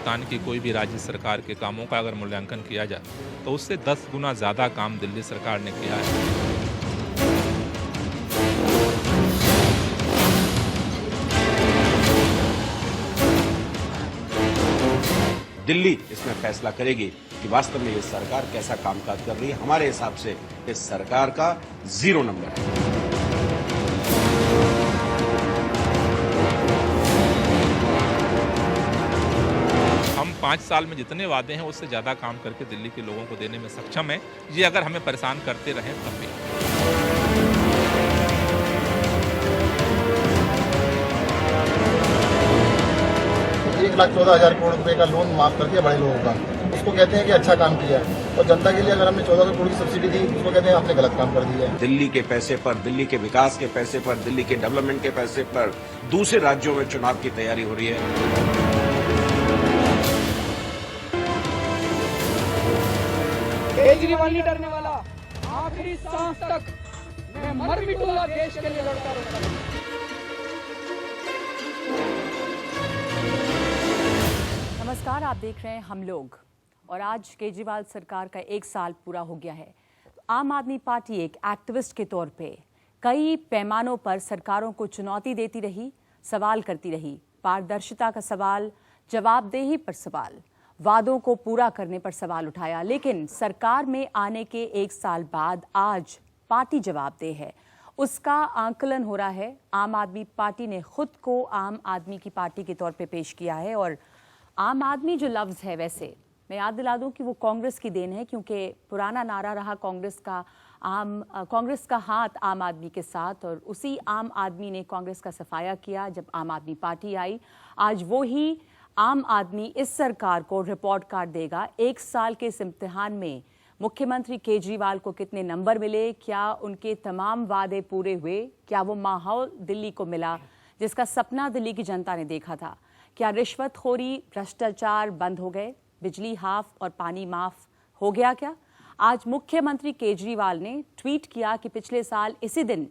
हिंदुस्तान की कोई भी राज्य सरकार के कामों का अगर मूल्यांकन किया जाए तो उससे 10 गुना ज़्यादा काम दिल्ली सरकार ने किया है। दिल्ली इसमें फैसला करेगी कि वास्तव में ये सरकार कैसा कामकाज कर रही है। हमारे हिसाब से इस सरकार का 0 नंबर है। हम 5 साल में जितने वादे हैं उससे ज़्यादा काम करके दिल्ली के लोगों को देने में सक्षम है। ये अगर हमें परेशान करते रहें तब भी। 1,14,000 करोड़ रुपए का लोन माफ कर दिया बड़े लोगों का। उसको कहते हैं कि अच्छा काम किया है, और जनता के लिए अगर हमने 14 करोड़ की सब्सिडी दी उसको कहते हैं आपने गलत काम कर दिया है। दिल्ली के पैसे पर, दिल्ली के विकास के पैसे पर, दिल्ली के डेवलपमेंट के पैसे पर दूसरे राज्यों में चुनाव की तैयारी हो रही है। केजरीवाल नहीं डरने वाला, आखिरी सांस तक मैं मर मिटूंगा, देश के लिए लड़ता रहूंगा। नमस्कार, आप देख रहे हैं हम लोग, और आज केजरीवाल सरकार का 1 साल पूरा हो गया है। आम आदमी पार्टी एक एक्टिविस्ट के तौर पे कई पैमानों पर सरकारों को चुनौती देती रही, सवाल करती रही। पारदर्शिता का सवाल, जवाबदेही पर सवाल, वादों को पूरा करने पर सवाल उठाया। लेकिन सरकार में आने के 1 साल बाद आज पार्टी जवाबदेह है, उसका आंकलन हो रहा है। आम आदमी पार्टी ने खुद को आम आदमी की पार्टी के तौर पे पेश किया है, और आम आदमी जो लफ्ज़ है, वैसे मैं याद दिला दूं कि वो कांग्रेस की देन है, क्योंकि पुराना नारा रहा कांग्रेस का हाथ आम आदमी के साथ, और उसी आम आदमी ने कांग्रेस का सफाया किया जब आम आदमी पार्टी आई। आज वो ही आम आदमी इस सरकार को रिपोर्ट कार्ड देगा। 1 साल के इस इम्तिहान में मुख्यमंत्री केजरीवाल को कितने नंबर मिले, क्या उनके तमाम वादे पूरे हुए, क्या वो माहौल दिल्ली को मिला जिसका सपना दिल्ली की जनता ने देखा था, क्या रिश्वतखोरी, भ्रष्टाचार बंद हो गए, बिजली हाफ और पानी माफ हो गया क्या? आज मुख्यमंत्री केजरीवाल ने ट्वीट किया कि पिछले साल इसी दिन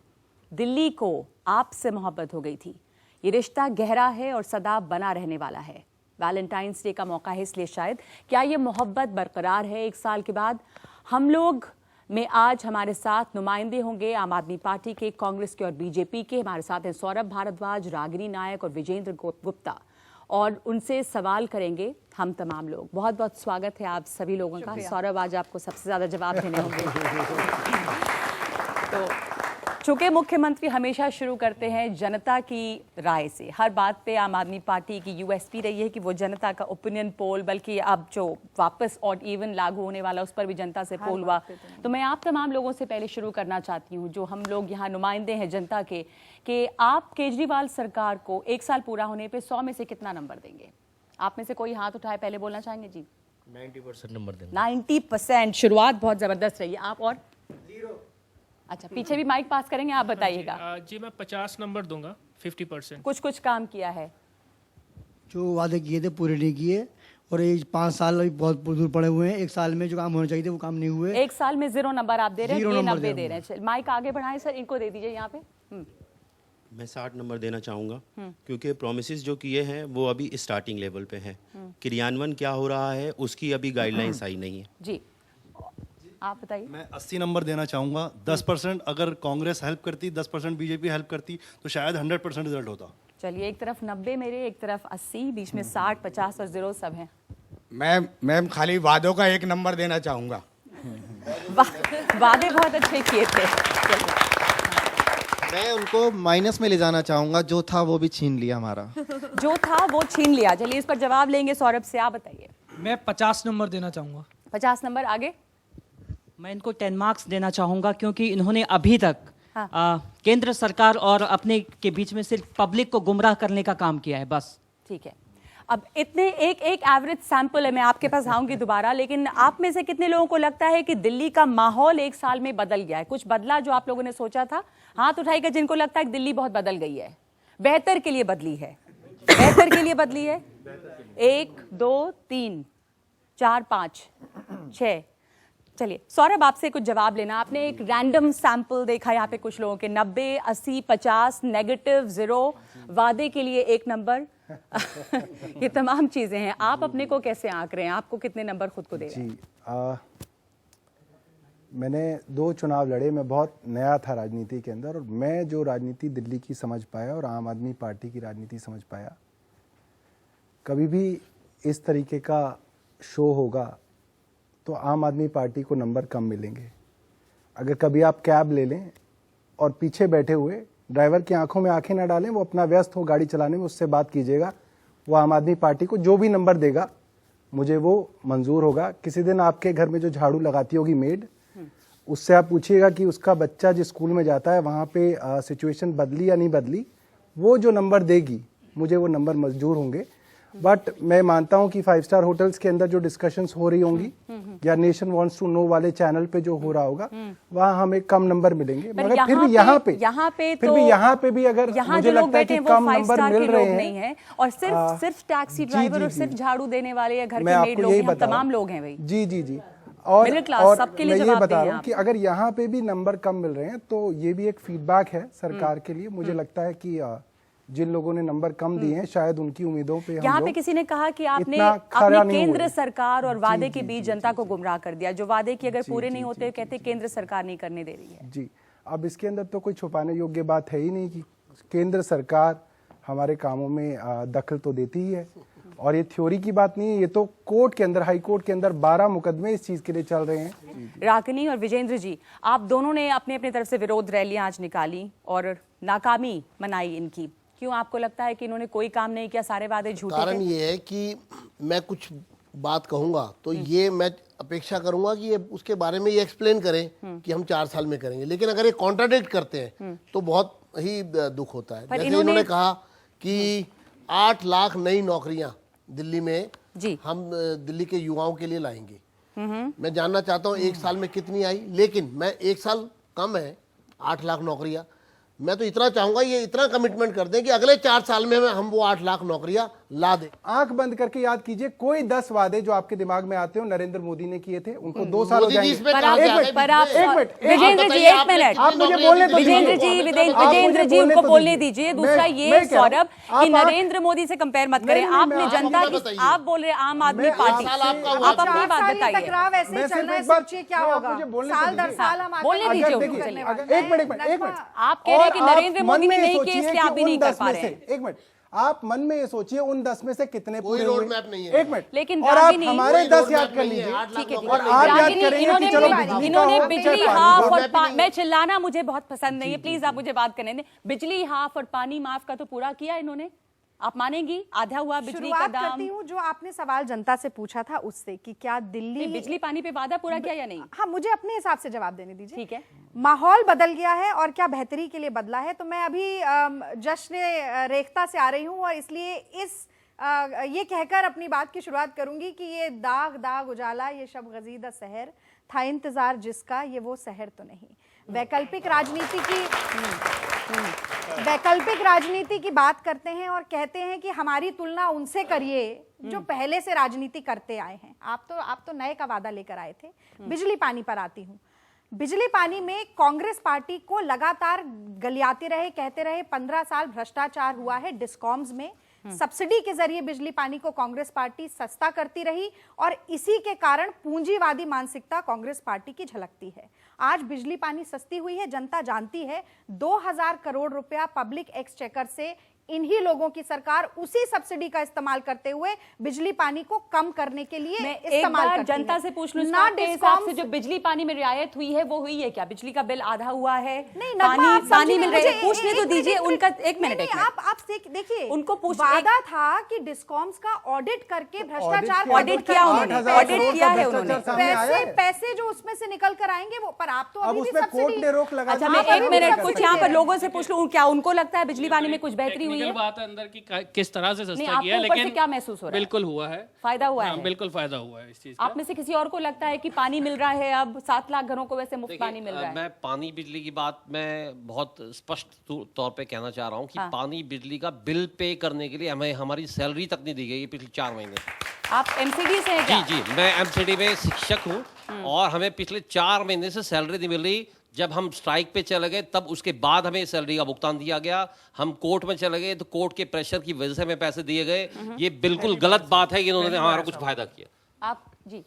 दिल्ली को आपसे मोहब्बत हो गई थी। ये रिश्ता गहरा है और सदा बना रहने वाला है। वैलेंटाइंस डे का मौका है, इसलिए शायद क्या ये मोहब्बत बरकरार है 1 साल के बाद? हम लोग में आज हमारे साथ नुमाइंदे होंगे आम आदमी पार्टी के, कांग्रेस के और बीजेपी के। हमारे साथ हैं सौरभ भारद्वाज, रागिनी नायक और विजेंद्र गुप्ता, और उनसे सवाल करेंगे हम तमाम लोग। बहुत बहुत स्वागत है आप सभी लोगों का। सौरभ, आज आपको सबसे ज़्यादा जवाब देने होंगे। तो चूंकि मुख्यमंत्री हमेशा शुरू करते हैं जनता की राय से, हर बात पे आम आदमी पार्टी की यूएसपी रही है कि वो जनता का ओपिनियन पोल, बल्कि अब जो वापस ऑड इवन लागू होने वाला उस पर भी जनता से पोल हुआ। तो मैं आप तमाम लोगों से पहले शुरू करना चाहती हूँ, जो हम लोग यहाँ नुमाइंदे हैं जनता के, कि आप केजरीवाल सरकार को 1 साल पूरा होने पे 100 में से कितना नंबर देंगे? आप में से कोई हाथ उठाए, पहले बोलना चाहेंगे जी? 90% नंबर देंगे। 90%, शुरुआत बहुत जबरदस्त रही है। आप? और 0। अच्छा, पीछे भी माइक पास करेंगे, आप बताइएगा। जी मैं 50 नंबर दूंगा, 50%। कुछ काम किया है, जो वादे किए थे पूरे नहीं किए, और ये 5 साल अभी बहुत दूर पड़े हुए हैं। 1 साल में जो काम होने चाहिए थे वो काम नहीं हुए। 1 साल में 0 नंबर आप दे रहे हैं, ये 90 दे रहे हैं। माइक आगे बढ़ाएं सर, इनको दे दीजिए यहाँ पे। मैं 60 नंबर देना चाहूँगा, क्योंकि प्रोमिसेस जो किए हैं वो अभी स्टार्टिंग लेवल पे हैं। क्रियान्वयन क्या हो रहा है उसकी अभी गाइडलाइंस आई नहीं है। जी, आप बताइए। मैं 80 नंबर देना चाहूँगा। 10% अगर कांग्रेस हेल्प करती, 10% बीजेपी हेल्प करती तो शायद 100% रिजल्ट होता। चलिए, एक तरफ 90 मेरे, एक तरफ 80, बीच में 60, 50 और 0 सब हैं। मैम खाली वादों का 1 नंबर देना चाहूँगा। वादे बहुत अच्छे किए थे। मैं उनको माइनस में ले जाना चाहूंगा, जो था वो भी छीन लिया हमारा। जो था वो छीन लिया। चलिए, इस पर जवाब लेंगे सौरभ से, आप बताइए। मैं 50 नंबर देना चाहूँगा। 50 नंबर। आगे? मैं इनको 10 मार्क्स देना चाहूँगा, क्योंकि इन्होंने अभी तक केंद्र सरकार और अपने के बीच में सिर्फ पब्लिक को गुमराह करने का काम किया है, बस। ठीक है, अब इतने एक एवरेज सैंपल है, मैं आपके पास आऊंगी दोबारा, लेकिन आप में से कितने लोगों को लगता है कि दिल्ली का माहौल 1 साल में बदल गया है? कुछ बदला जो आप लोगों ने सोचा था? हाथ उठाइएगा जिनको लगता है कि दिल्ली बहुत बदल गई है, बेहतर के लिए बदली है। बेहतर के लिए बदली है। 1 2 3 4 5 6। चलिए सौरभ, आपसे कुछ जवाब लेना। आपने एक रैंडम सैंपल देखा यहाँ पे, कुछ लोगों के 90, 80, 50, नेगेटिव, 0, वादे के लिए 1 नंबर, ये तमाम चीजें हैं। आप अपने को कैसे आंक रहे हैं? आपको कितने नंबर खुद को दे रहे हैं? मैंने 2 चुनाव लड़े, मैं बहुत नया था राजनीति के अंदर, और मैं जो राजनीति दिल्ली की समझ पाया और आम आदमी पार्टी की राजनीति समझ पाया, कभी भी इस तरीके का शो होगा तो आम आदमी पार्टी को नंबर कम मिलेंगे। अगर कभी आप कैब ले लें और पीछे बैठे हुए ड्राइवर की आंखों में आंखें ना डालें, वो अपना व्यस्त हो गाड़ी चलाने में, उससे बात कीजिएगा, वो आम आदमी पार्टी को जो भी नंबर देगा मुझे वो मंजूर होगा। किसी दिन आपके घर में जो झाड़ू लगाती होगी मेड, उससे आप पूछिएगा कि उसका बच्चा जिस स्कूल में जाता है वहाँ पे सिचुएशन बदली या नहीं बदली, वो जो नंबर देगी मुझे वो नंबर मंजूर होंगे। बट मैं मानता हूं कि 5 स्टार होटल्स के अंदर जो डिस्कशंस हो रही होंगी या नेशन वांट्स टू नो वाले चैनल पे जो हो रहा होगा, वहां हमें कम नंबर मिलेंगे। मगर फिर भी यहाँ पे भी अगर मुझे लगता है कि कम नंबर मिल रहे हैं, और सिर्फ टैक्सी ड्राइवर और सिर्फ झाड़ू देने वाले या घर के मेड लोग, तमाम लोग हैं भाई। जी। और मैं ये बता रहा हूँ कि अगर यहाँ पे भी नंबर कम मिल रहे हैं तो ये भी एक फीडबैक है सरकार के लिए। मुझे लगता है कि जिन लोगों ने नंबर कम दिए हैं, शायद उनकी उम्मीदों पे यहाँ पे किसी ने कहा कि आपने केंद्र सरकार और वादे के बीच जनता को गुमराह कर दिया। जो वादे की अगर पूरे नहीं होते, कहते केंद्र सरकार नहीं करने दे रही है। जी, अब इसके अंदर तो कोई छुपाने योग्य बात है ही नहीं कि केंद्र सरकार हमारे कामों में दखल तो देती ही है, और ये थ्योरी की बात नहीं है, ये तो कोर्ट के अंदर, हाई कोर्ट के अंदर 12 मुकदमे इस चीज के लिए चल रहे हैं। रागिनी और विजेंद्र जी, आप दोनों ने अपने अपने तरफ से विरोध रैलियां आज निकाली और नाकामी मनाई इनकी। क्यों आपको लगता है कि इन्होंने कोई काम नहीं किया, सारे वादे झूठे थे? कारण ये है कि मैं कुछ बात कहूंगा तो ये मैं अपेक्षा करूंगा कि ये उसके बारे में ये एक्सप्लेन करें कि हम 4 साल में करेंगे, लेकिन अगर ये कॉन्ट्राडिक्ट करते हैं तो बहुत ही दुख होता है। जैसे इन्होंने कहा कि 8 लाख नई नौकरियां दिल्ली में हम दिल्ली के युवाओं के लिए लाएंगे। मैं जानना चाहता हूं 1 साल में कितनी आई, लेकिन मैं 1 साल कम है, 8 लाख नौकरियां। मैं तो इतना चाहूंगा ये इतना कमिटमेंट कर दें कि अगले 4 साल में हम वो 8 लाख नौकरियां ला दें। आंख बंद करके याद कीजिए, कोई 10 वादे जो आपके दिमाग में आते हो नरेंद्र मोदी ने किए थे, उनको 2 साल हो जाएंगे। विजेंद्र जी 1 मिनट, आप मुझे बोलने दो। विजेंद्र जी उनको बोलने दीजिए। दूसरा ये सौरभ कि नरेंद्र मोदी से कंपेयर मत करें। आपने जनता की, आप बोल रहे आम आदमी पार्टी, आप अपनी बात बताइए। बोलने दीजिए। एक मिनट, आप कह रहे हैं कि नरेंद्र मोदी ने नहीं किया इसलिए आप भी नहीं कर पा रहे हैं। 1 मिनट, आप मन में ये सोचिए उन 10 में से कितने पूरे हुए? रोड मैप नहीं है। 1 मिनट, लेकिन और आप हमारे 10 याद कर लीजिए। ठीक है, और आप याद करेंगे कि चलो इन्होंने बिजली हाफ और मैं चिल्लाना मुझे बहुत पसंद नहीं है, प्लीज आप मुझे बात करने दें। बिजली हाफ और पानी माफ का तो पूरा किया इन्होंने, आप मानेंगी? आधा हुआ बिजली का दाम। करती हूँ जो आपने सवाल जनता से पूछा था उससे कि क्या दिल्ली बिजली पानी पे वादा पूरा किया या नहीं? हाँ, मुझे अपने हिसाब से जवाब देने दीजिए। ठीक है, माहौल बदल गया है और क्या बेहतरी के लिए बदला है? तो मैं अभी जश्न रेख्ता से आ रही हूँ और इसलिए ये कहकर अपनी बात की शुरुआत करूंगी कि ये दाग दाग उजाला, ये शब गजीदा सहर था इंतजार जिसका, ये वो सहर तो नहीं। वैकल्पिक राजनीति की बात करते हैं और कहते हैं कि हमारी तुलना उनसे करिए जो पहले से राजनीति करते आए हैं। आप तो नए का वादा लेकर आए थे। बिजली पानी पर आती हूँ। बिजली पानी में कांग्रेस पार्टी को लगातार गलियाते रहे, कहते रहे 15 साल भ्रष्टाचार हुआ है डिस्कॉम्स में। सब्सिडी के जरिए बिजली पानी को कांग्रेस पार्टी सस्ता करती रही और इसी के कारण पूंजीवादी मानसिकता कांग्रेस पार्टी की झलकती है। आज बिजली पानी सस्ती हुई है, जनता जानती है। 2000 करोड़ रुपया पब्लिक एक्सचेकर से इन्हीं लोगों की सरकार उसी सब्सिडी का इस्तेमाल करते हुए बिजली पानी को कम करने के लिए इस्तेमाल करती है। जनता से पूछ लूं, हिसाब से जो बिजली पानी में रियायत हुई है वो हुई है क्या? बिजली का बिल आधा हुआ है? नहीं, पानी मिल रहा है, पूछने तो दीजिए उनका। एक मिनट, आप देखिए, उनको वादा था कि डिस्कॉम्स का ऑडिट करके भ्रष्टाचार ऑडिट किया उन्होंने, ऑडिट किया है उन्होंने। पैसे जो उसमें से निकल कर आएंगे वो, पर आप तो अभी भी सब्सिडी। अच्छा, मैं 1 मिनट कुछ यहाँ पर लोगों से पूछ लूं, क्या उनको लगता है बिजली पानी में कुछ बेहतरी हुई? बात है अंदर की किस तरह से सस्ता किया है, लेकिन क्या महसूस हो रहा है? बिल्कुल हुआ है, फायदा हुआ है। बिल्कुल फायदा हुआ है इस चीज का। आप में से किसी और को लगता है कि पानी मिल रहा है? अब 7 लाख घरों को वैसे मुफ्त पानी मिल रहा है। मैं पानी बिजली की बात मैं बहुत स्पष्ट तौर पे कहना चाह रहा हूँ कि पानी बिजली का बिल पे करने के लिए हमें हमारी सैलरी तक नहीं दी गई पिछले 4 महीने। आप एमसीडी से हैं क्या? जी, मैं एमसीडी में शिक्षक हूँ और हमें पिछले 4 महीने से सैलरी नहीं मिल रही, जब हम स्ट्राइक पे चले गए तब उसके बाद हमें सैलरी का भुगतान दिया गया। हम कोर्ट में चले गए तो कोर्ट के प्रेशर की वजह से हमें पैसे दिए गए। ये बिल्कुल गलत बात है कि इन्होंने हमारा कुछ फायदा किया। आप जी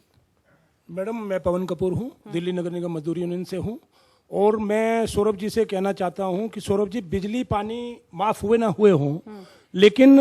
मैडम, मैं पवन कपूर हूँ, दिल्ली नगर निगम मजदूर यूनियन से हूँ, और मैं सौरभ जी से कहना चाहता हूँ कि सौरभ जी, बिजली पानी माफ हुए ना हुए हों, लेकिन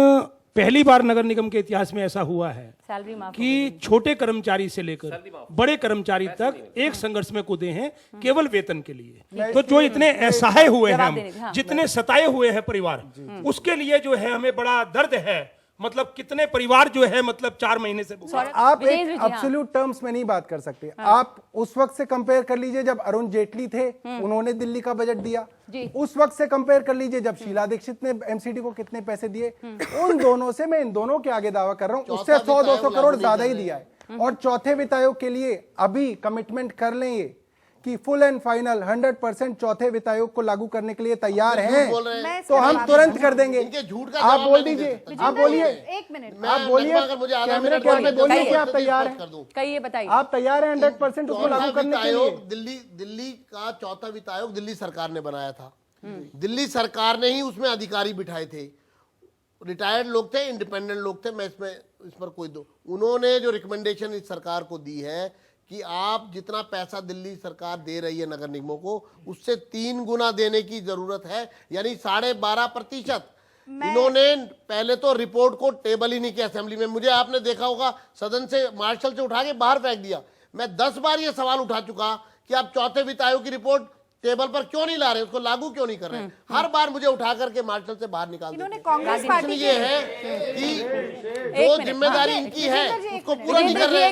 पहली बार नगर निगम के इतिहास में ऐसा हुआ है सैलरी माफ कि छोटे कर्मचारी से लेकर बड़े कर्मचारी तक एक संघर्ष में कूदे हैं केवल वेतन के लिए। तो जो इतने असहाय हुए हैं हम, जितने सताए हुए हैं परिवार, उसके लिए जो है हमें बड़ा दर्द है। मतलब कितने परिवार जो है मतलब 4 महीने से आप एक एब्सोल्यूट टर्म्स में नहीं बात कर सकते। आप उस वक्त से कंपेयर कर लीजिए जब अरुण जेटली थे, उन्होंने दिल्ली का बजट दिया। उस वक्त से कंपेयर कर लीजिए जब शीला दीक्षित ने एमसीडी को कितने पैसे दिए। उन दोनों से, मैं इन दोनों के आगे दावा कर रहा हूं, उससे 100-200 करोड़ ज्यादा ही दिया है। और चौथे वित्त आयोग के लिए अभी कमिटमेंट कर लें ये कि फुल एंड फाइनल 100% चौथे वित्त आयोग को लागू करने के लिए तैयार हैं, तो हम तुरंत कर देंगे। आप बोल दीजिए, आप बोलिए, एक मिनट, आप बोलिए, कैमरे के आगे बोलिए कि आप तैयार हैं। कहिए, बताइए, आप तैयार हैं 100% उसको लागू करने के लिए? दिल्ली का चौथा वित्त आयोग दिल्ली सरकार ने बनाया था। दिल्ली सरकार ने ही उसमें अधिकारी बिठाए थे, रिटायर्ड लोग थे, इंडिपेंडेंट लोग थे। मैं इस पर कोई उन्होंने जो रिकमेंडेशन इस सरकार को दी है कि आप जितना पैसा दिल्ली सरकार दे रही है नगर निगमों को, उससे 3 गुना देने की जरूरत है, यानी 12.5%। इन्होंने पहले तो रिपोर्ट को टेबल ही नहीं किया असेंबली में। मुझे आपने देखा होगा सदन से मार्शल से उठा के बाहर फेंक दिया। मैं 10 बार ये सवाल उठा चुका कि आप चौथे वित्त आयोग की रिपोर्ट टेबल पर क्यों नहीं ला रहे, उसको लागू क्यों नहीं कर रहे। हर बार मुझे उठा करके मार्शल से बाहर निकाल देते। कांग्रेस पार्टी ये है कि जो जिम्मेदारी इनकी है उसको पूरा नहीं कर रहे।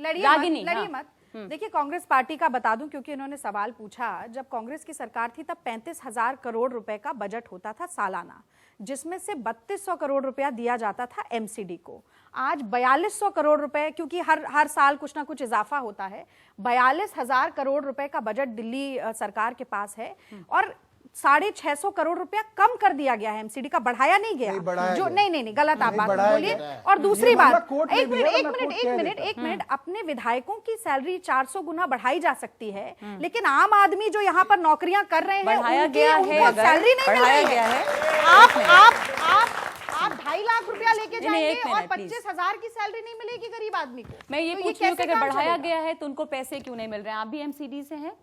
लड़िए मत। देखिए, कांग्रेस पार्टी का बता दूं, क्योंकि इन्होंने सवाल पूछा। जब कांग्रेस की सरकार थी तब 35,000 करोड़ रुपए का बजट होता था सालाना, जिसमें से 3200 करोड़ रुपया दिया जाता था एमसीडी को। आज 4200 करोड़ रुपए, क्योंकि हर साल कुछ ना कुछ इजाफा होता है, 42,000 करोड़ रुपए का बजट दिल्ली सरकार के पास है, और 650 करोड़ रुपया कम कर दिया गया है एमसीडी का, बढ़ाया नहीं गया। जो नहीं, गलत आप बात बोलिए। और दूसरी बात, एक मिनट, अपने विधायकों की सैलरी 400 गुना बढ़ाई जा सकती है, लेकिन आम आदमी जो यहाँ पर नौकरियां कर रहे हैं, बढ़ाया गया है, सैलरी नहीं मिल रही है। आप 2.5 लाख रुपया लेके जाएंगे और 25,000 की सैलरी नहीं मिलेगी गरीब आदमी को। मैं ये पूछ रही हूँ कि अगर बढ़ाया गया है तो उनको पैसे क्यों नहीं मिल रहे हैं? आप भी एमसीडी से हैं?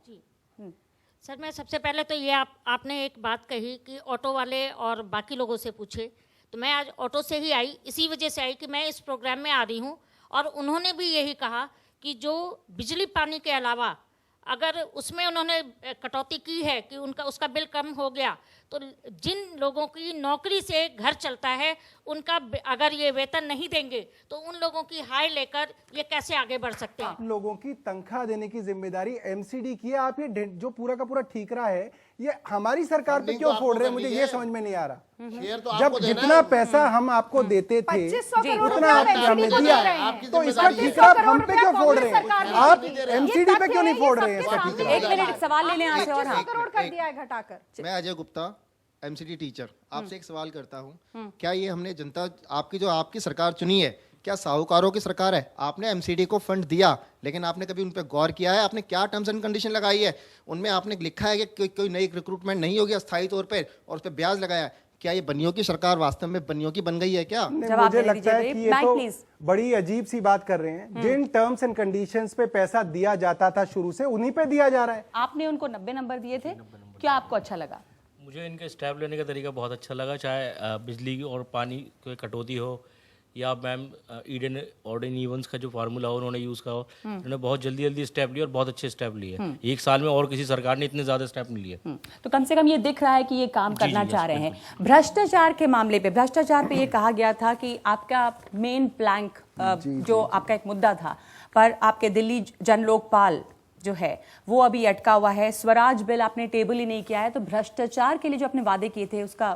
सर, मैं सबसे पहले तो ये आपने एक बात कही कि ऑटो वाले और बाकी लोगों से पूछे, तो मैं आज ऑटो से ही आई, इसी वजह से आई कि मैं इस प्रोग्राम में आ रही हूँ, और उन्होंने भी यही कहा कि जो बिजली पानी के अलावा अगर उसमें उन्होंने कटौती की है कि उसका बिल कम हो गया, तो जिन लोगों की नौकरी से घर चलता है उनका अगर ये वेतन नहीं देंगे तो उन लोगों की हाय लेकर ये कैसे आगे बढ़ सकते हैं? लोगों की तनख्वाह देने की जिम्मेदारी एमसीडी की है। आप ये जो पूरा का पूरा ठीकरा है ये हमारी सरकार पे क्यों फोड़ रहे हैं, मुझे ये समझ में नहीं आ रहा। जब जितना पैसा हम आपको देते थे उतना आपने हमें दिया, तो इसका ठीकरा हम पे क्यों फोड़ रहे हैं? आप एमसीडी पे क्यों नहीं फोड़ रहे हैं इसका ठीकरा? एक मिनट, सवाल लेने आए और 25 करोड़ कर दिया है घटाकर। मैं अजय गुप्ता, एमसीडी टीचर, आपसे एक सवाल करता हूं, क्या ये हमने जनता आपकी सरकार चुनी है, क्या साहूकारों की सरकार है? आपने एमसीडी को फंड दिया, लेकिन आपने कभी उन पर गौर किया है? आपने क्या टर्म्स एंड कंडीशन लगाई है? उनमें आपने लिखा है कि कोई नई रिक्रूटमेंट नहीं होगी अस्थायी तौर पर, और उस पर ब्याज लगाया है। क्या ये बनियों की सरकार वास्तव में बनियों की बन गई है क्या? मुझे लगता है कि ये तो बड़ी अजीब सी बात कर रहे हैं। जिन टर्म्स एंड कंडीशंस पे पैसा दिया जाता था शुरू से, उन्हीं पे दिया जा रहा है। आपने उनको 90 नंबर दिए थे, क्या आपको अच्छा लगा? मुझे इनका स्टेप लेने का तरीका बहुत अच्छा लगा, चाहे बिजली और पानी की कटौती हो या मैम ईडन ऑर्डन इवेंट्स का जो फार्मूला हो उन्होंने यूज़ करा हो। उन्होंने बहुत जल्दी स्टेप लिए और बहुत अच्छे स्टेप लिए। एक साल में और किसी सरकार ने इतने ज़्यादा स्टेप नहीं लिए। तो कम से कम ये दिख रहा है कि ये काम करना चाह रहे हैं। भ्रष्टाचार के मामले पे, भ्रष्टाचार पे ये कहा गया था कि आपका मेन प्लैंक जो आपका एक मुद्दा था, पर आपके दिल्ली जन लोकपाल जो है वो अभी अटका हुआ है। स्वराज बिल आपने टेबल ही नहीं किया है, तो भ्रष्टाचार के लिए जो आपने वादे किए थे उसका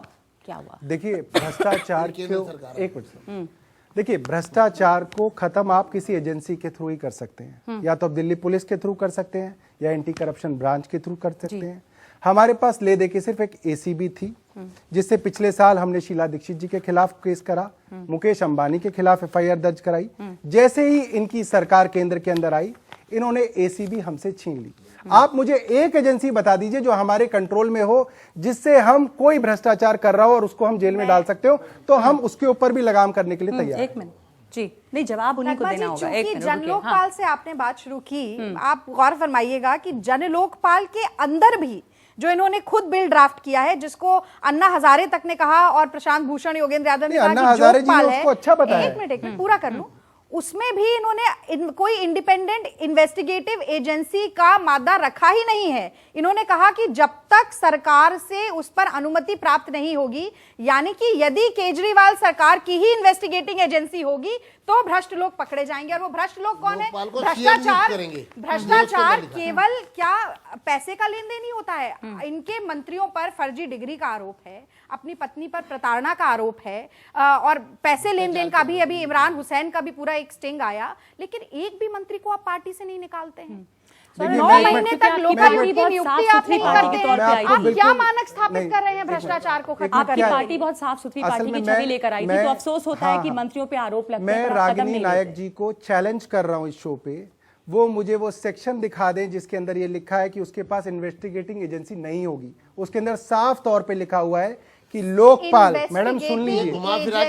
क्या हुआ? देखिए, भ्रष्टाचार एक मिनट, देखिए, भ्रष्टाचार को खत्म आप किसी एजेंसी के थ्रू ही कर सकते हैं। या तो आप दिल्ली पुलिस के थ्रू कर सकते हैं या एंटी करप्शन ब्रांच के थ्रू कर सकते हैं। हमारे पास ले दे के सिर्फ एक एसीबी थी, जिससे पिछले साल हमने शीला दीक्षित जी के खिलाफ केस करा, मुकेश अंबानी के खिलाफ एफआईआर दर्ज कराई। जैसे ही इनकी सरकार केंद्र के अंदर आई, इन्होंने एसीबी हमसे छीन ली। आप मुझे एक एजेंसी बता दीजिए जो हमारे कंट्रोल में हो, जिससे हम कोई भ्रष्टाचार कर रहा हो और उसको हम जेल में डाल सकते हो, तो हम उसके ऊपर भी लगाम करने के लिए तैयार हैं। एक मिनट जी, नहीं जवाब उन्हीं को देना होगा। एक मिनट, जनलोकपाल हाँ। से आपने बात शुरू की, आप गौर फरमाइएगा कि जनलोकपाल के अंदर भी जो इन्होंने खुद बिल ड्राफ्ट किया है, जिसको अन्ना हजारे तक ने कहा और प्रशांत भूषण, योगेंद्र यादव ने कहा कि जोगपाल है। अच्छा बताया। एक मिनट पूरा कर लूं। उसमें भी इन्होंने कोई इंडिपेंडेंट इन्वेस्टिगेटिव एजेंसी का मादा रखा ही नहीं है। इन्होंने कहा कि जब तक सरकार से उस पर अनुमति प्राप्त नहीं होगी, यानी कि यदि केजरीवाल सरकार की ही इन्वेस्टिगेटिंग एजेंसी होगी तो भ्रष्ट लोग पकड़े जाएंगे। और वो भ्रष्ट लोग कौन है? भ्रष्टाचार केवल क्या पैसे का लेन देन ही होता है। इनके मंत्रियों पर फर्जी डिग्री का आरोप है, अपनी पत्नी पर प्रताड़ना का आरोप है, और पैसे लेन देन का भी। अभी इमरान हुसैन का भी पूरा एक स्टिंग आया, लेकिन एक भी मंत्री को आप पार्टी से नहीं निकालते हैं। 9 महीने तक लोकायुक्त की नियुक्ति आप नहीं करते हैं। आप क्या मानक स्थापित कर रहे हैं भ्रष्टाचार को खत्म करने? आपकी पार्टी बहुत साफ सुथरी पार्टी की छवि लेकर आई थी, तो अफसोस होता है कि मंत्रियों पे आरोप लगते हैं। मैं रागिनी नायक जी को चैलेंज कर रहा हूं इस शो पे, वो मुझे वो सेक्शन दिखा दें जिसके अंदर ये लिखा है कि उसके पास इन्वेस्टिगेटिंग एजेंसी नहीं होगी। उसके अंदर साफ तौर पे लिखा हुआ है कि लोकपाल, मैडम सुन लीजिए,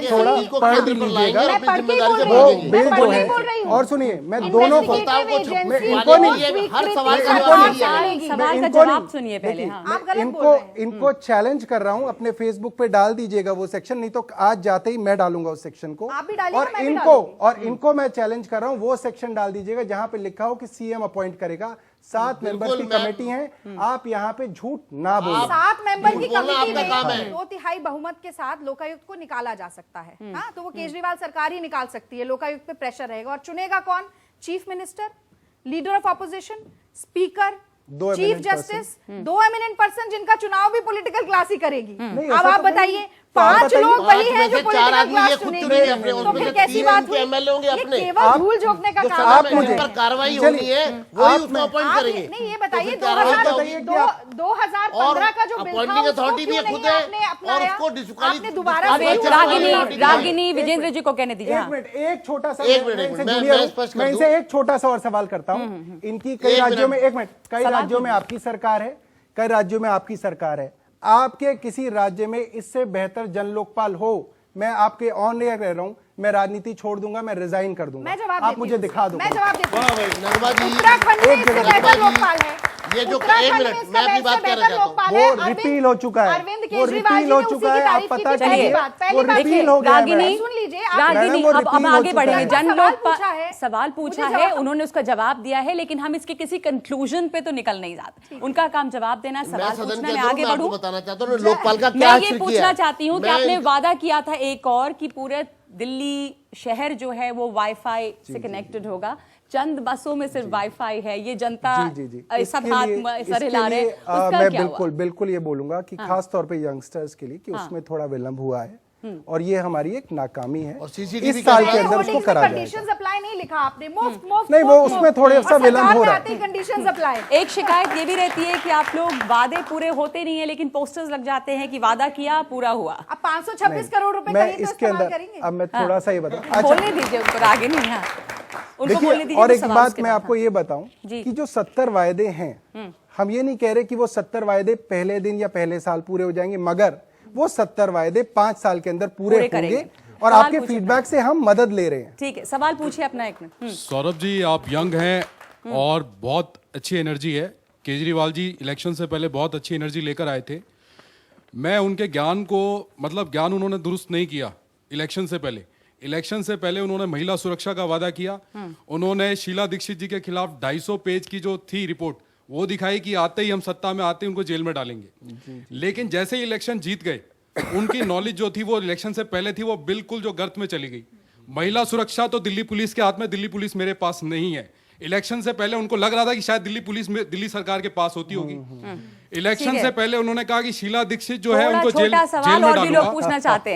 थोड़ा पढ़ भी लीजिएगा वो बिल जो है। और सुनिए, मैं दोनों को, इनको चैलेंज कर रहा हूं, अपने फेसबुक पे डाल दीजिएगा वो सेक्शन, नहीं तो आज जाते ही मैं डालूंगा उस सेक्शन को। और इनको मैं चैलेंज कर रहा हूं, वो सेक्शन डाल दीजिएगा जहां पे लिखा हो कि सीएम अपॉइंट करेगा। 7 मेंबर की कमेटी है, आप यहाँ पे झूठ ना बोलें। 7 मेंबर की कमेटी में 2/3 बहुमत के साथ लोकायुक्त को निकाला जा सकता है। हाँ, तो वो केजरीवाल सरकार ही निकाल सकती है। लोकायुक्त पे प्रेशर रहेगा। और चुनेगा कौन? Chief minister, leader of opposition, speaker, chief justice, 2 eminent person जिनका चुनाव भी पॉलिटिकल क्लास ही करेगी। अब आप बताइए, 5 लोग वही हैं जो पॉलिटिकल क्लास चुनेंगे, तो फिर कैसी बात हुई? ये केवल भूल झोंकने का काम है। मुझे कार्रवाई होनी है, वही उसको अपॉइंट करेंगे। नहीं, ये बताइए 2015 का जो बिल था उसको क्यों नहीं आपने अपनाया? आपने दोबारा रागिनी विजेंद्र जी को कहने दीजिए। एक मिनट, एक छोटा सा, मैं इनसे एक छोटा सा और सवाल करता हूँ। इनकी कई राज्यों में, एक मिनट, कई राज्यों में आपकी सरकार है, कई राज्यों में आपकी सरकार है। आपके किसी राज्य में इससे बेहतर जन लोकपाल हो? मैं आपके ऑन एयर रह रहा हूं, मैं राजनीति छोड़ दूंगा, मैं रिजाइन कर दूंगा। आप मुझे दिखा दो। मैं जवाब देती हूं। उत्तराखंड में इससे बेहतर लोकपाल है। ये जो, एक मिनट, मैं अपनी बात कर रहा हूं। वो रिपील हो चुका है, वो रिपील हो चुका है। आप पता चलिए, वो रिपील हो गया है। सुन लीजिए, रागिनी, अब आगे बढ़ेंगे। जन लोकपाल सवाल पूछा है, उन्होंने उसका जवाब दिया है, लेकिन हम इसके किसी कंक्लूजन पे तो निकल नहीं जाते। उनका काम जवाब देना, सवाल पूछना। मैं आगे बढ़ूं, बताना चाहता हूं लोकपाल का क्या, मैं ये पूछना चाहती हूँ कि आपने वादा किया था एक और कि पूरे दिल्ली शहर जो है वो वाईफाई से कनेक्टेड होगा। चंद बसों में सिर्फ वाईफाई है, ये जनता सब हाथ सर हिला रहे हैं, उसका मैं क्या हुआ? बिल्कुल ये बोलूंगा कि खास तौर पे यंगस्टर्स के लिए कि उसमें थोड़ा विलंब हुआ है, और ये हमारी एक नाकामी है। और CCTV इस साल के अंदर उसको करा जाएगा। कंडीशंस अप्लाई नहीं लिखा आपने, मुफ्त नहीं, वो उसमें थोड़े सा विलंब हो रहा है। Conditions apply. एक शिकायत ये भी रहती है कि आप लोग वादे पूरे होते नहीं है, लेकिन पोस्टर्स लग जाते हैं कि वादा किया, पूरा हुआ। अब 526 करोड़ रुपए मैं इसके अंदर, अब मैं थोड़ा सा ये बताऊं, बोलने दीजिए उनको, आगे नहीं है उनको बोलने दीजिए। और एक बात मैं आपको ये बताऊं कि जो 70 वायदे हैं, हम ये नहीं कह रहे कि वो 70 वायदे पहले दिन या पहले साल पूरे हो जाएंगे, मगर वो 70 वायदे 5 साल के अंदर पूरे होंगे, और आपके फीडबैक से हम मदद ले रहे हैं। ठीक है, सवाल पूछिए अपना एक मिनट। सौरभ जी, आप यंग हैं और बहुत अच्छी एनर्जी है। केजरीवाल जी इलेक्शन से पहले बहुत अच्छी एनर्जी लेकर आए थे। मैं उनके ज्ञान को, मतलब ज्ञान उन्होंने दुरुस्त नहीं किया इलेक्शन से पहले। इलेक्शन से पहले उन्होंने महिला सुरक्षा का वादा किया। उन्होंने शीला दीक्षित जी के खिलाफ 250 पेज की जो थी रिपोर्ट, वो दिखाई कि आते ही हम सत्ता में आते ही उनको जेल में डालेंगे। लेकिन जैसे ही इलेक्शन जीत गए, उनकी नॉलेज जो थी वो इलेक्शन से पहले थी, वो बिल्कुल जो गर्त में चली गई। महिला सुरक्षा तो दिल्ली पुलिस के हाथ में, दिल्ली पुलिस मेरे पास नहीं है। इलेक्शन से पहले उनको लग रहा था कि शायद दिल्ली पुलिस में, दिल्ली सरकार के पास होती होगी। इलेक्शन से पहले उन्होंने कहा कि शीला दीक्षित जो है उनको जेल में डालूंगा,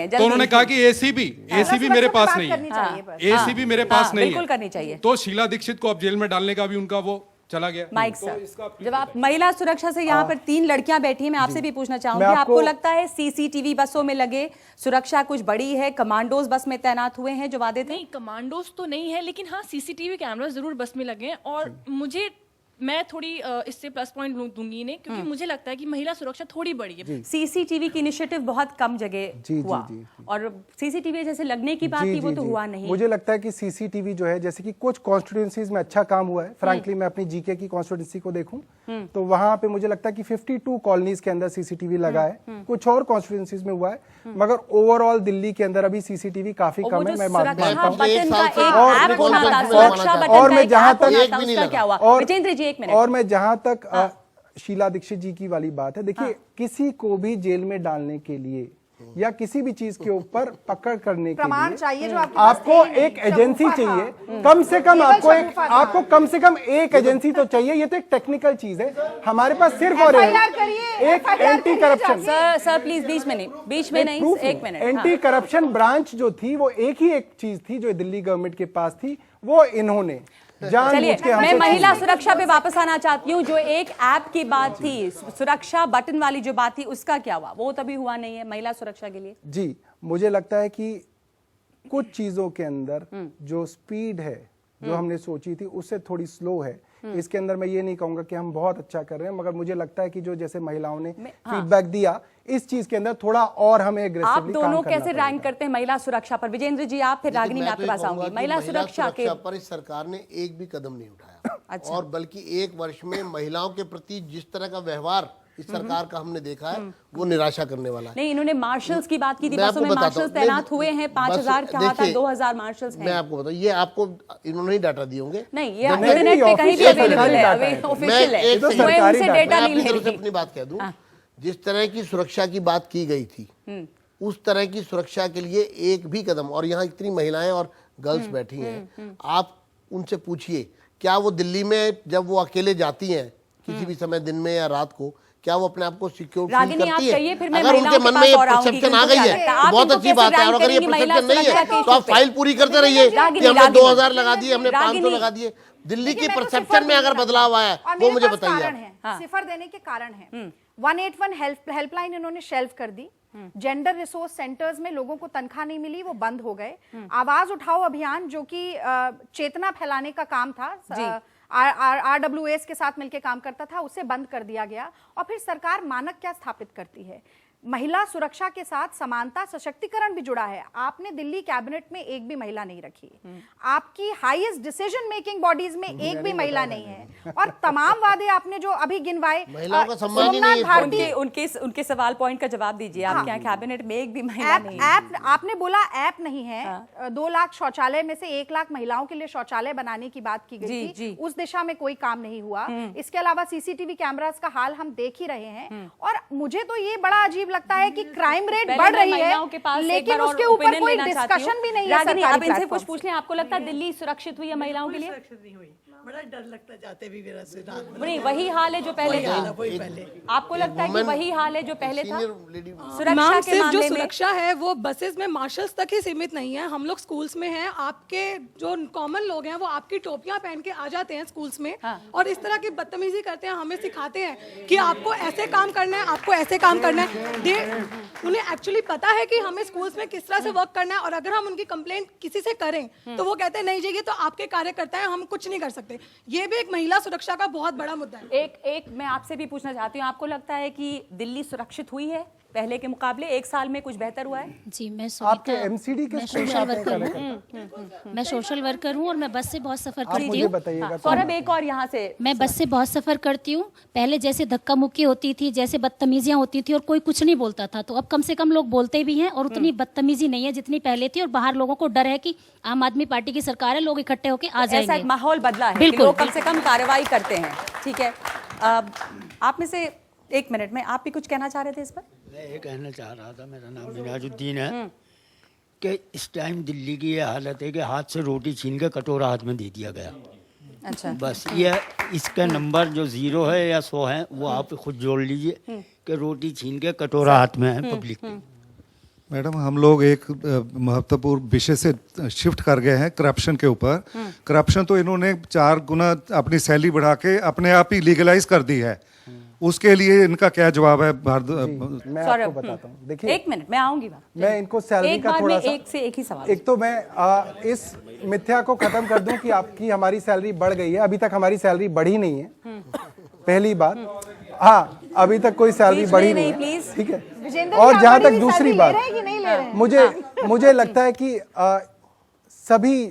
तो उन्होंने कहा कि एसीबी मेरे पास नहीं है, एसीबी मेरे पास नहीं है, तो शीला दीक्षित को अब जेल में डालने का भी उनका वो चला गया। माइक तो सर, इसका जब आप महिला सुरक्षा से यहाँ पर 3 लड़कियां बैठी हैं, मैं आपसे भी पूछना चाहूंगी, आपको लगता है सीसीटीवी बसों में लगे सुरक्षा कुछ बड़ी है, कमांडोज बस में तैनात हुए हैं जो वादे थे? नहीं, कमांडोज तो नहीं है, लेकिन हाँ सीसीटीवी कैमरा जरूर बस में लगे हैं। और मुझे मैं थोड़ी इससे प्लस पॉइंट दूंगी इन्हें, क्योंकि मुझे लगता है कि महिला सुरक्षा थोड़ी बड़ी है। सीसीटीवी की इनिशिएटिव बहुत कम जगह हुआ, और सीसीटीवी जैसे लगने की बात थी वो तो हुआ नहीं। मुझे लगता है कि सीसीटीवी जो है, जैसे कि कुछ कॉन्स्टिट्यूएंसीज में अच्छा काम हुआ है। फ्रैंकली मैं अपनी जीके की कॉन्स्टिट्यूएंसी को देखूं तो वहां पे मुझे लगता है कि 52 कॉलोनीज के अंदर सीसीटीवी लगा है। कुछ और कॉन्स्टिट्यूएंसीज में हुआ है, मगर ओवरऑल दिल्ली के अंदर अभी सीसीटीवी काफी कम है। मैं मानता हूं। और मैं जहां तक और मैं जहां तक शीला दीक्षित जी की वाली बात है, देखिए किसी को भी जेल में डालने के लिए या किसी भी चीज के ऊपर पकड़ करने के लिए चाहिए, जो आपको एक एजेंसी चाहिए। कम से कम आपको कम से कम एक एजेंसी तो चाहिए। ये तो एक टेक्निकल चीज है, हमारे पास सिर्फ और एक एंटी करप्शन। सर प्लीज बीच में नहीं, एक मिनट। एंटी करप्शन ब्रांच जो थी वो एक ही एक चीज थी जो दिल्ली गवर्नमेंट के पास थी, वो इन्होंने चलिए, मैं महिला सुरक्षा पे वापस आना चाहती हूँ। जो एक ऐप की बात थी, सुरक्षा बटन वाली जो बात थी, उसका क्या हुआ? वो तभी हुआ नहीं है महिला सुरक्षा के लिए। जी, मुझे लगता है कि कुछ चीजों के अंदर जो स्पीड है, जो हमने सोची थी, उससे थोड़ी स्लो है। इसके अंदर मैं ये नहीं कहूंगा कि हम बहुत अच्छा कर रहे हैं, मगर मुझे लगता है कि जो जैसे महिलाओं ने फीडबैक दिया, इस चीज के अंदर थोड़ा और हमें एग्रेसिवली आप दोनों कैसे रैंक करते हैं महिला सुरक्षा पर? विजेंद्र जी आप, फिर रागिनी मैं आपके पास आऊंगी। महिला सुरक्षा के पर इस सरकार ने एक भी कदम नहीं उठाया। और बल्कि 1 वर्ष में महिलाओं के प्रति जिस तरह का व्यवहार इस सरकार का हमने देखा है, वो निराशा करने वाला है। नहीं, इन्होंने मार्शल्स की बात की थी, बसों में मार्शल्स तैनात हुए हैं, 5000 कहा था, 2000 मार्शल्स हैं। मैं आपको बताऊं, ये आपको इन्होंने ही डाटा दिए होंगे। नहीं, ये इंटरनेट पे कहीं भी अवेलेबल है, ऑफिशियल है। मैं उनसे डेटा नहीं ले रही। अपनी बात कह दूं, जिस तरह की सुरक्षा की बात की गई थी, उस तरह की सुरक्षा के लिए एक भी कदम, और यहाँ इतनी महिलाएं और गर्ल्स बैठी हैं, आप उनसे पूछिए, क्या वो दिल्ली में जब वो अकेले जाती हैं किसी भी समय, दिन में या रात को, क्या वो अपने आप को सिक्योर फील करती है? अगर उनके मन में ये परसेप्शन आ गई है तो बहुत अच्छी बात है, और अगर ये परसेप्शन नहीं है तो आप फाइल पूरी करते रहिए कि हमने 2000 लगा दिए, हमने 500 लगा दिए। दिल्ली की परसेप्शन में अगर बदलाव आया है वो मुझे बताइए। सिफर देने के कारण है 181 हेल्पलाइन इन्होंने शेल्फ कर दी। जेंडर रिसोर्स सेंटर्स में लोगों को तनख्वाह नहीं मिली, वो बंद हो गए। आवाज उठाओ अभियान जो कि चेतना फैलाने का काम था, RWS के साथ मिलकर काम करता था, उसे बंद कर दिया गया। और फिर सरकार मानक क्या स्थापित करती है? महिला सुरक्षा के साथ समानता सशक्तिकरण भी जुड़ा है। आपने दिल्ली कैबिनेट में एक भी महिला नहीं रखी, आपकी हाईएस्ट डिसीजन मेकिंग बॉडीज में एक भी महिला नहीं है, और तमाम वादे आपने जो अभी गिनवाए, सोमनाथ भारती, उनके सवाल पॉइंट का जवाब दीजिए। आपके यहाँ कैबिनेट में एक भी महिला नहीं है। आपने बोला ऐप नहीं है। 2 लाख शौचालय में से 1 लाख महिलाओं के लिए शौचालय बनाने की बात की गई थी, उस दिशा में कोई काम नहीं हुआ। इसके अलावा सीसीटीवी कैमरास का हाल हम देख ही रहे हैं। और मुझे तो ये बड़ा अजीब लगता है कि क्राइम रेट बढ़ रही है, लेकिन उसके ऊपर कोई डिस्कशन भी नहीं है। आप इनसे कुछ पूछ लें, आपको लगता है दिल्ली सुरक्षित हुई है महिलाओं के लिए? सुरक्षित नहीं हुई, बड़ा डर लगता जाते भी मेरा से नहीं, वही हाल है जो पहले था। आपको लगता है कि वही हाल है जो पहले था? सुरक्षा के मामले में सुरक्षा है वो बसेस में मार्शल्स तक ही सीमित नहीं है। हम लोग स्कूल्स में हैं, आपके जो कॉमन लोग हैं वो आपकी टोपियां पहन के आ जाते हैं स्कूल्स में, और इस तरह की बदतमीजी करते हैं, हमें सिखाते हैं कि आपको ऐसे काम करना है, आपको ऐसे काम करना है। उन्हें एक्चुअली पता है कि हमें स्कूल्स में किस तरह से वर्क करना है, और अगर हम उनकी कंप्लेंट किसी से करें तो वो कहते हैं नहीं जी ये तो आपके कार्यकर्ता है, हम कुछ नहीं कर सकते। ये भी एक महिला सुरक्षा का बहुत बड़ा मुद्दा है। एक मैं आपसे भी पूछना चाहती हूँ, आपको लगता है कि दिल्ली सुरक्षित हुई है पहले के मुकाबले? 1 साल में कुछ बेहतर हुआ है? जी, मैं आपके एमसीडी के सोशल वर्कर हूँ। मैं सोशल वर्कर हूँ और मैं बस से बहुत सफर करती हूँ। सौरभ, एक और यहाँ से, मैं बस से बहुत सफर करती हूँ। पहले जैसे धक्का मुक्की होती थी, जैसे बदतमीजियां होती थी और कोई कुछ नहीं बोलता था, तो अब कम से कम लोग बोलते भी हैं और उतनी बदतमीजी नहीं है जितनी पहले थी। और बाहर लोगों को डर है कि आम आदमी पार्टी की सरकार है, लोग इकट्ठे होकर आ जाएंगे। ऐसा माहौल बदला है, लोग कम से कम कार्रवाई करते हैं। ठीक है, आप में से 1 मिनट में आप भी कुछ कहना चाह रहे थे इस पर? मैं ये कहना चाह रहा था, मेरा नाम मिनाजुद्दीन है, कि इस टाइम दिल्ली की ये हालत है कि हाथ से रोटी छीन के कटोरा हाथ में दे दिया गया। अच्छा, बस ये इसका नंबर जो 0 है या 100 है वो आप खुद जोड़ लीजिए कि रोटी छीन के कटोरा हाथ में है पब्लिक की। मैडम, हम लोग एक महत्वपूर्ण विषय से शिफ्ट कर गए हैं, करप्शन के ऊपर। करप्शन तो इन्होंने 4 गुना अपनी सैलरी बढ़ा के अपने आप ही लीगलाइज कर दी है। उसके लिए इनका क्या जवाब है? मैं आपको बताता हूँ। देखिए, 1 मिनट, मैं आऊंगी मैं इनको सैलरी का थोड़ा सा एक ही सवाल। एक तो मैं इस मिथ्या को खत्म कर दूं कि आपकी हमारी सैलरी बढ़ गई है। अभी तक हमारी सैलरी बढ़ी नहीं है, पहली बात। हाँ, अभी तक कोई सैलरी बढ़ी नहीं है, ठीक है। और जहां तक दूसरी बात, मुझे लगता है कि सभी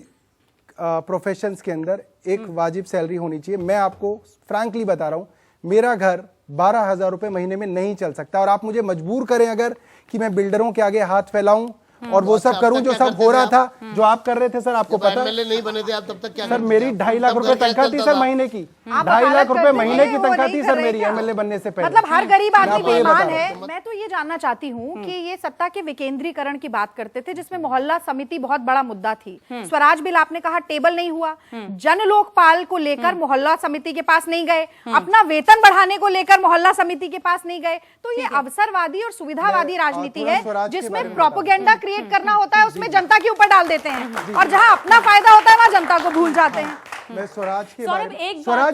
प्रोफेशंस के अंदर एक वाजिब सैलरी होनी चाहिए। मैं आपको फ्रैंकली बता रहा हूँ, मेरा घर 12,000 रुपए महीने में नहीं चल सकता, और आप मुझे मजबूर करें अगर कि मैं बिल्डरों के आगे हाथ फैलाऊं और वो सब करूं जो सब हो रहा था, जो आप कर रहे थे सर। आपको पता है नहीं बने थे आप तब तक क्या सर, मेरी 2.5 लाख रुपए तनख्वाह थी सर महीने की। 2.5 लाख रुपए महीने की तनख्वाह थी सर मेरी एमएलए बनने से पहले। मतलब हर गरीब आदमी बेईमान है। मैं तो ये जानना चाहती हूँ कि ये सत्ता के विकेंद्रीकरण की बात करते थे, जिसमें मोहल्ला समिति बहुत बड़ा मुद्दा थी। स्वराज बिल आपने कहा टेबल नहीं हुआ, जन लोकपाल को लेकर मोहल्ला समिति के पास नहीं गए, अपना वेतन बढ़ाने को लेकर मोहल्ला समिति के पास नहीं गए। तो ये अवसरवादी और सुविधावादी राजनीति है, जिसमें प्रोपेगेंडा क्रिएट करना होता है, उसमें जनता के ऊपर डाल देते हैं, और जहां अपना फायदा होता है वहां जनता को भूल जाते हैं। मैं स्वराज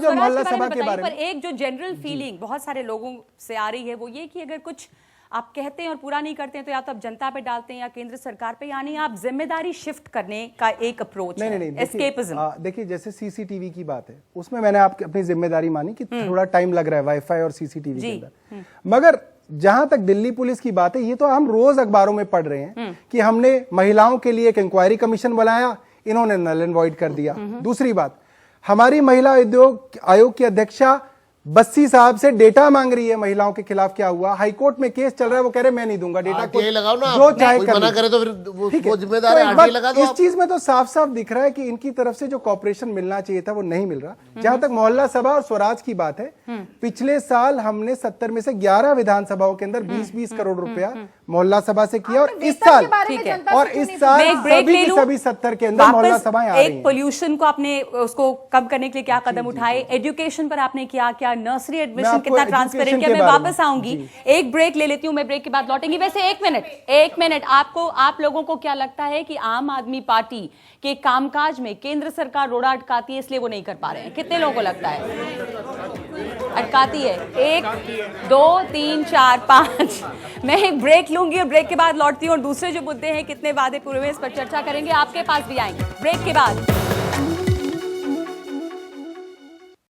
और मोहल्ला सभा के बारे में एक जो जनरल फीलिंग बहुत सारे लोगों से आ रही है, वो ये कि अगर कुछ आप कहते हैं और पूरा नहीं करते हैं तो या तो आप जनता पे डालते हैं या केंद्र सरकार पे, यानी आप जिम्मेदारी शिफ्ट करने का एक अप्रोच है, एस्केपिज्म। देखिए, जैसे सीसीटीवी की बात है, उसमें मैंने आपकी अपनी जिम्मेदारी मानी कि थोड़ा टाइम लग रहा है वाईफाई और सीसीटीवी के अंदर, मगर जहां तक दिल्ली पुलिस की बात है, ये तो हम रोज अखबारों में पढ़ रहे हैं कि हमने महिलाओं के लिए एक इंक्वायरी कमीशन बनाया, इन्होंने नल एंड वॉइड कर दिया। दूसरी बात, हमारी महिला उद्योग आयोग की अध्यक्षा बस्सी साहब से डेटा मांग रही है महिलाओं के खिलाफ। क्या हुआ? हाईकोर्ट में केस चल रहा है, वो कह रहे मैं नहीं दूंगा डेटा। को लगाओ ना, जो चाहे कोई मना करे तो फिर वो जिम्मेदार है, आरटीआई लगा दो। इस चीज में तो साफ साफ दिख रहा है कि इनकी तरफ से जो कॉर्पोरेशन मिलना चाहिए था वो नहीं मिल रहा। जहां तक मोहल्ला सभा और स्वराज की बात है, पिछले साल हमने 70 में से 11 विधानसभाओं के अंदर 20-20 करोड़ रुपया मोहल्ला सभा से किया, और इस साल सभी 70 के अंदर मोहल्ला सभाएं आ रही हैं। पोल्यूशन को आपने उसको कम करने के लिए क्या कदम उठाए? एजुकेशन पर आपने क्या नर्सरी एडमिशन कितना ट्रांसपेरेंट किया? मैं वापस आऊंगी, एक ब्रेक ले लेती हूँ, मैं ब्रेक के बाद लौटेंगी। वैसे एक मिनट आप लोगों को क्या लगता है कि आम आदमी पार्टी के कामकाज में केंद्र सरकार रोड़ा अटकाती है, इसलिए वो नहीं कर पा रहे हैं? कितने लोगों को लगता है अटकाती है? 1 2 3 4 5। मैं एक ब्रेक लूंगी और ब्रेक के बाद लौटती हूँ, और दूसरे जो मुद्दे हैं, कितने वादे पूरे हुए, इस पर चर्चा करेंगे, आपके पास भी आएंगे ब्रेक के बाद।